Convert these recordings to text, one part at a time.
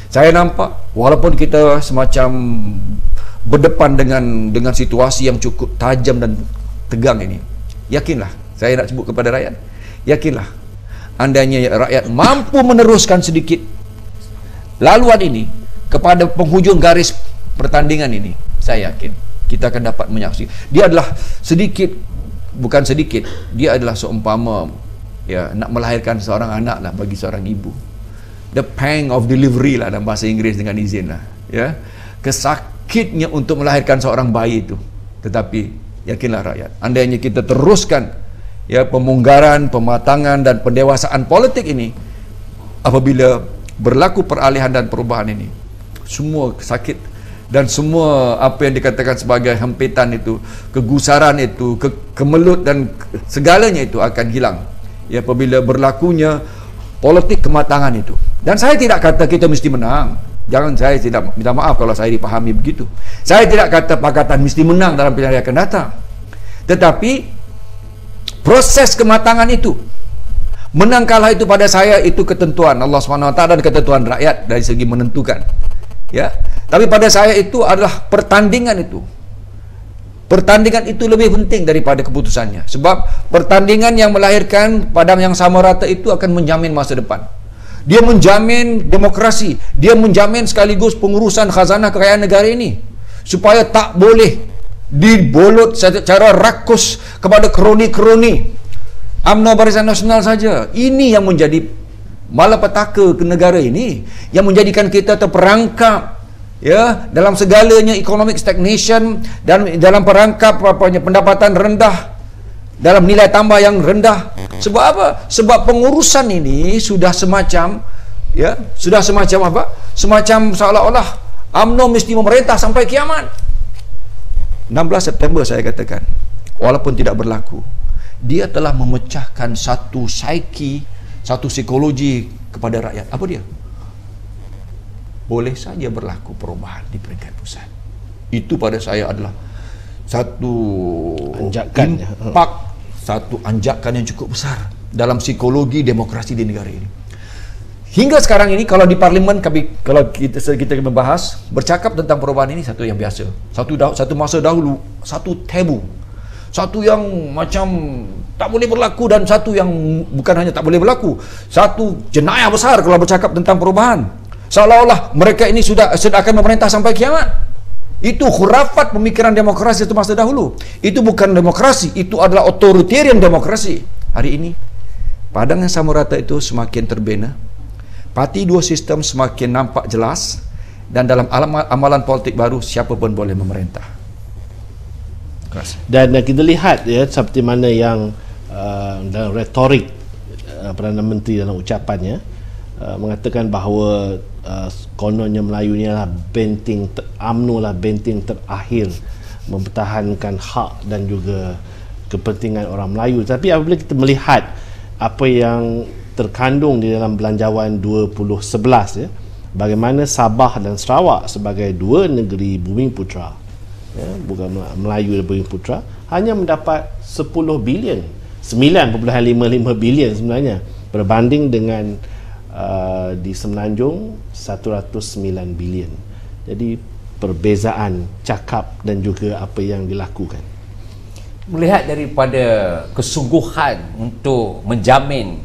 Saya nampak walaupun kita semacam berdepan dengan situasi yang cukup tajam dan tegang ini, yakinlah, saya nak sebut kepada rakyat, yakinlah, andainya rakyat mampu meneruskan sedikit laluan ini kepada penghujung garis pertandingan ini, saya yakin kita akan dapat menyaksikan. Dia adalah sedikit, bukan sedikit, dia adalah seumpama ya nak melahirkan seorang anak lah bagi seorang ibu. The pang of delivery lah dalam bahasa Inggeris, dengan izin lah, ya, kesakitnya untuk melahirkan seorang bayi itu. Tetapi yakinlah rakyat, andainya kita teruskan ya pemunggaran, pematangan dan pendewasaan politik ini, apabila berlaku peralihan dan perubahan ini, semua sakit dan semua apa yang dikatakan sebagai hempitan itu, kegusaran itu, kemelut dan segalanya itu akan hilang ya apabila berlakunya politik kematangan itu. Dan saya tidak kata kita mesti menang, jangan, saya tidak minta maaf kalau saya dipahami begitu. Saya tidak kata Pakatan mesti menang dalam pilihan yang akan datang, tetapi proses kematangan itu, menang kalah itu pada saya itu ketentuan Allah SWT dan ketentuan rakyat dari segi menentukan ya. Tapi pada saya itu adalah pertandingan itu. Pertandingan itu lebih penting daripada keputusannya. Sebab pertandingan yang melahirkan padang yang sama rata itu akan menjamin masa depan. Dia menjamin demokrasi, dia menjamin sekaligus pengurusan khazanah kekayaan negara ini, supaya tak boleh dibolut secara rakus kepada kroni-kroni UMNO Barisan Nasional saja. Ini yang menjadi malapetaka ke negara ini, yang menjadikan kita terperangkap ya dalam segalanya, economic stagnation, dan dalam perangkap pendapatan rendah, dalam nilai tambah yang rendah. Sebab apa? Sebab pengurusan ini sudah semacam ya, sudah semacam apa? Semacam seolah-olah UMNO mesti memerintah sampai kiamat. 16 September saya katakan, walaupun tidak berlaku, dia telah memecahkan satu psiki, satu psikologi kepada rakyat. Apa dia? Boleh saja berlaku perubahan di peringkat pusat. Itu pada saya adalah satu anjakan, impak, satu anjakan yang cukup besar dalam psikologi demokrasi di negara ini. Hingga sekarang ini kalau di parlimen kalau kita membahas, bercakap tentang perubahan ini, satu yang biasa, satu masa dahulu, satu tabu, satu yang macam tak boleh berlaku, dan satu yang bukan hanya tak boleh berlaku, satu jenayah besar kalau bercakap tentang perubahan, seolah-olah mereka ini sudah akan memerintah sampai kiamat. Itu khurafat pemikiran demokrasi itu masa dahulu. Itu bukan demokrasi, itu adalah authoritarian demokrasi. Hari ini padang yang sama rata itu semakin terbina, parti dua sistem semakin nampak jelas, dan dalam amalan politik baru siapa pun boleh memerintah. Dan kita lihat ya seperti mana yang dalam retorik Perdana Menteri dalam ucapannya mengatakan bahawa kononnya Melayu ni adalah benteng UMNO lah benteng terakhir mempertahankan hak dan juga kepentingan orang Melayu. Tapi apabila kita melihat apa yang terkandung di dalam Belanjawan 2011 ya, bagaimana Sabah dan Sarawak sebagai dua negeri Bumiputera ya, bukan Melayu dan Bumiputera, hanya mendapat 10 bilion, 9.55 bilion sebenarnya, berbanding dengan di Semenanjung 109 bilion. Jadi perbezaan cakap dan juga apa yang dilakukan. Melihat daripada kesungguhan untuk menjamin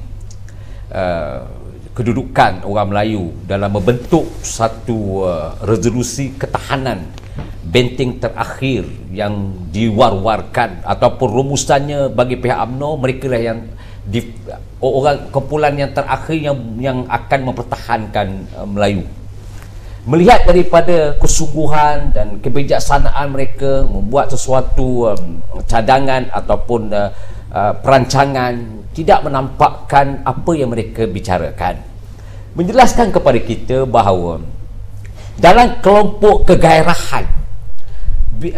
kedudukan orang Melayu dalam membentuk satu resolusi ketahanan benteng terakhir yang diwar-warkan ataupun rumusannya bagi pihak UMNO, mereka lah yang orang kumpulan yang terakhir yang akan mempertahankan Melayu. Melihat daripada kesungguhan dan kebijaksanaan mereka membuat sesuatu cadangan ataupun perancangan, tidak menampakkan apa yang mereka bicarakan, menjelaskan kepada kita bahawa dalam kelompok kegairahan,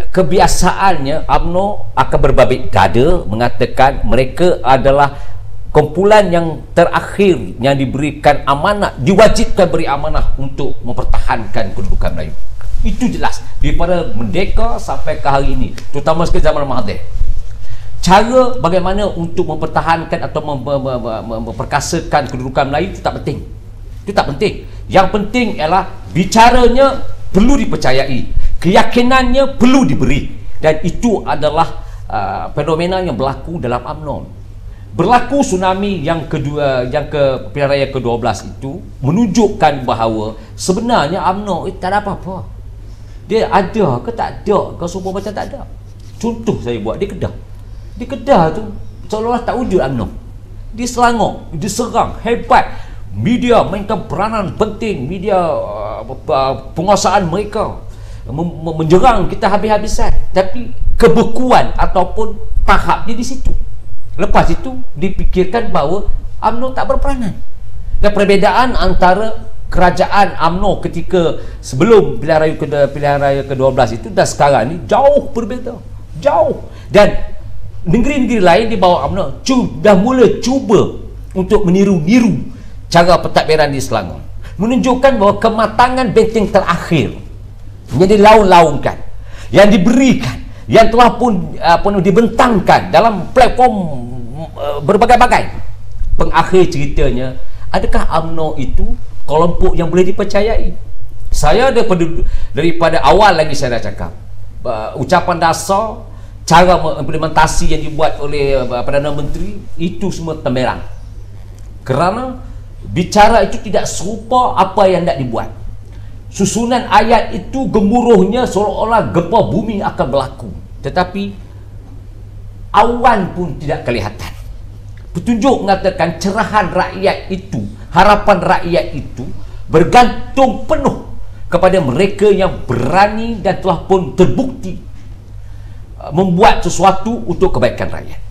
kebiasaannya UMNO akan berbabit dada mengatakan mereka adalah kumpulan yang terakhir yang diberikan amanah, diwajibkan beri amanah untuk mempertahankan kedudukan Melayu. Itu jelas daripada merdeka sampai ke hari ini, terutama sekali zaman Mahathir. Cara bagaimana untuk mempertahankan atau memperkasakan kedudukan Melayu itu tak penting. Itu tak penting. Yang penting ialah bicaranya perlu dipercayai, keyakinannya perlu diberi, dan itu adalah fenomena yang berlaku dalam UMNO. Berlaku tsunami yang kedua, yang ke pilihan raya ke-12 itu menunjukkan bahawa sebenarnya UMNO tak ada apa-apa. Dia ada ke tak ada ke, semua macam tak ada. Contoh saya buat di Kedah. Di Kedah tu seolah-olah tak wujud UMNO. Di Selangor diserang hebat. Media mainkan peranan penting, media penguasaan mereka menjerang kita habis-habisan, tapi kebekuan ataupun tahapnya di situ. Lepas itu dipikirkan bahawa UMNO tak berperanan. Dan perbezaan antara kerajaan UMNO ketika sebelum pilihan raya ke-12 itu dan sekarang ni jauh berbeza, jauh. Dan negeri-negeri lain di bawah UMNO dah mula cuba untuk meniru-niru cara pentadbiran di Selangor, menunjukkan bahawa kematangan benteng terakhir yang dilaung-laungkan, yang diberikan, yang telah pun dibentangkan dalam platform berbagai-bagai. Pengakhir ceritanya, adakah UMNO itu kelompok yang boleh dipercayai? Saya daripada awal lagi saya dah cakap, ucapan dasar, cara implementasi yang dibuat oleh Perdana Menteri itu semua temerang, kerana bicara itu tidak serupa apa yang nak dibuat. Susunan ayat itu gemuruhnya seolah-olah gempa bumi akan berlaku, tetapi awan pun tidak kelihatan. Petunjuk mengatakan cerahan rakyat itu, harapan rakyat itu bergantung penuh kepada mereka yang berani dan telah pun terbukti membuat sesuatu untuk kebaikan rakyat.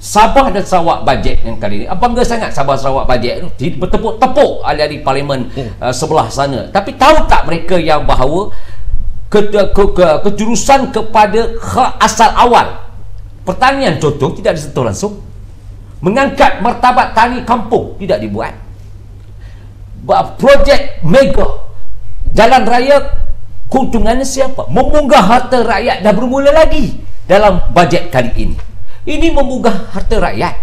Sabah dan Sarawak bajet yang kali ini, bangga sangat Sabah Sarawak bajet itu bertepuk-tepuk ahli-ahli parlimen sebelah sana. Tapi tahu tak mereka yang bahawa kejurusan kepada hak asal awal pertanian contoh tidak disentuh langsung, mengangkat martabat tani kampung tidak dibuat, projek mega jalan raya keuntungannya siapa? Memunggah harta rakyat dah bermula lagi dalam bajet kali ini. Ini memunggah harta rakyat,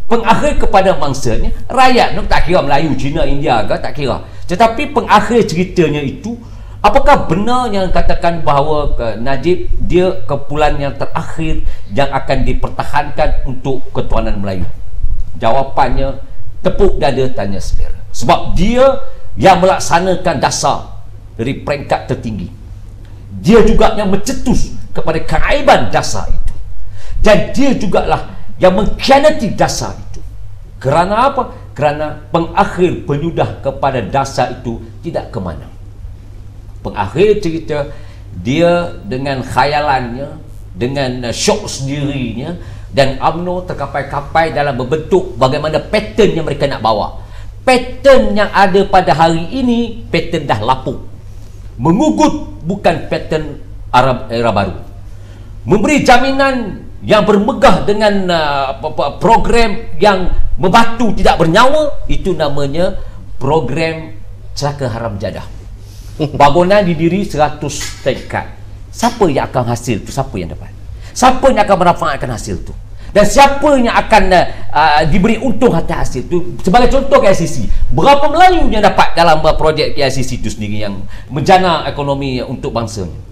pengakhir kepada mangsanya rakyat. Tak kira Melayu, Cina, India ke, tak kira. Tetapi pengakhir ceritanya itu, apakah benar yang katakan bahawa Najib dia kumpulan yang terakhir yang akan dipertahankan untuk ketuanan Melayu? Jawapannya tepuk dada, tanya selera. Sebab dia yang melaksanakan dasar dari peringkat tertinggi, dia juga yang mencetus kepada keaiban dasar itu, dan dia jugalah yang mengkhianati dasar itu. Kerana apa? Kerana pengakhir penyudah kepada dasar itu tidak ke mana. Pengakhir cerita dia dengan khayalannya, dengan syok sendirinya, dan UMNO terkapai-kapai dalam berbentuk bagaimana pattern yang mereka nak bawa. Pattern yang ada pada hari ini, pattern dah lapuk, mengugut, bukan pattern era baru. Memberi jaminan yang bermegah dengan program yang membatu tidak bernyawa, itu namanya program celaka haram jadah. Bangunan didiri 100 tingkat. Siapa yang akan hasil tu? Siapa yang dapat? Siapa yang akan memanfaatkan hasil tu? Dan siapa yang akan diberi untung atas hasil tu? Sebagai contoh KICC, berapa Melayu yang dapat dalam projek KICC itu sendiri yang menjana ekonomi untuk bangsanya?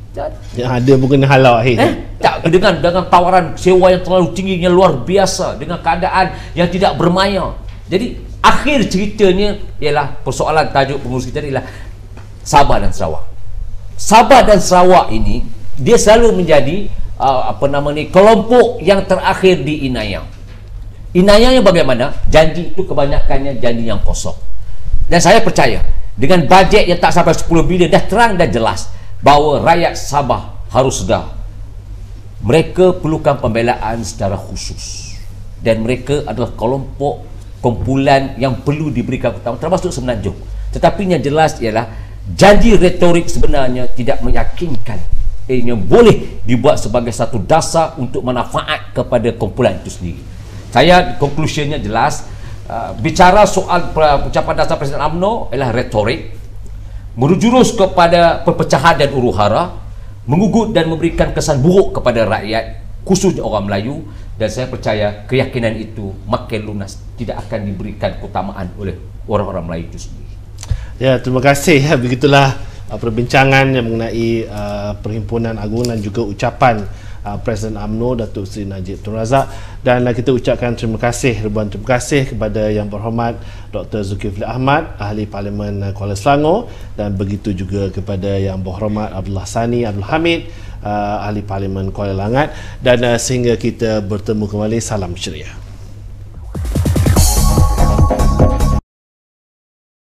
Yang ada bukan halal akhirnya. Tak, dengan tawaran sewa yang terlalu tinggi, yang luar biasa, dengan keadaan yang tidak bermaya. Jadi akhir ceritanya ialah persoalan tajuk pengurus kita ialah Sabah dan Sarawak. Sabah dan Sarawak ini dia selalu menjadi kelompok yang terakhir di Inayah. Inayahnya bagaimana? Janji itu kebanyakannya janji yang kosong. Dan saya percaya dengan bajet yang tak sampai 10 bilion dah terang dan jelas bahawa rakyat Sabah harus sedar mereka perlukan pembelaan secara khusus, dan mereka adalah kelompok kumpulan yang perlu diberikan utama, termasuk Semenanjung. Tetapi yang jelas ialah janji retorik sebenarnya tidak meyakinkan yang boleh dibuat sebagai satu dasar untuk manfaat kepada kumpulan itu sendiri. Saya conclusionnya jelas, bicara soal ucapan dasar Presiden UMNO ialah retorik, menjurus kepada perpecahan dan huru-hara, mengugut dan memberikan kesan buruk kepada rakyat, khususnya orang Melayu. Dan saya percaya keyakinan itu makin lunas tidak akan diberikan keutamaan oleh orang-orang Melayu itu sendiri. Ya, terima kasih. Begitulah perbincangan yang mengenai Perhimpunan Agung dan juga ucapan Presiden UMNO Datuk Seri Najib Tun Razak. Dan kita ucapkan terima kasih, ribuan terima kasih kepada Yang Berhormat Dr. Zulkifli Ahmad, Ahli Parlimen Kuala Selangor, dan begitu juga kepada Yang Berhormat Abdullah Sani Abdul Hamid, Ahli Parlimen Kuala Langat. Dan sehingga kita bertemu kembali, salam ceria.